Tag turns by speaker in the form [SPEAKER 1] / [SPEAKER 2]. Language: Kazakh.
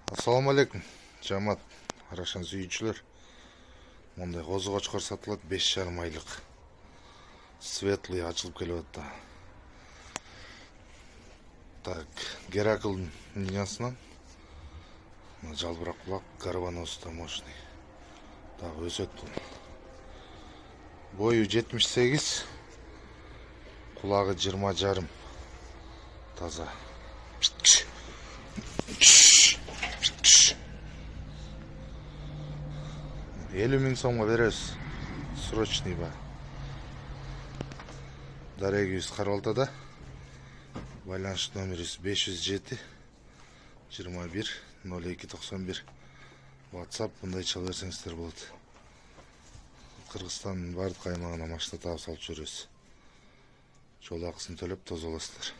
[SPEAKER 1] Assalamu alaikum. Жамат, арашан сүйіншілер. Мұндай қозы қошқар сатылады 5,5 айлық. Светлый açılıp келіп атты. Так, Гераклдың линиясынан жалбырақ құлақ Горбонос тамошный. Так, өсет бұл. Бойы 78, құлағы 20,5. Таза. 50.000 сомға бересіз. Срочный ба. Дарегиюз Қарбалтада. Байланыш номеріңіз 507 21 02 91. WhatsApp бұндай чала берсеңіздер болады. Қырғызстанның барлық аймағына машина тауып салып жүресіз. Жол ақысын төлеп тозаласыздар.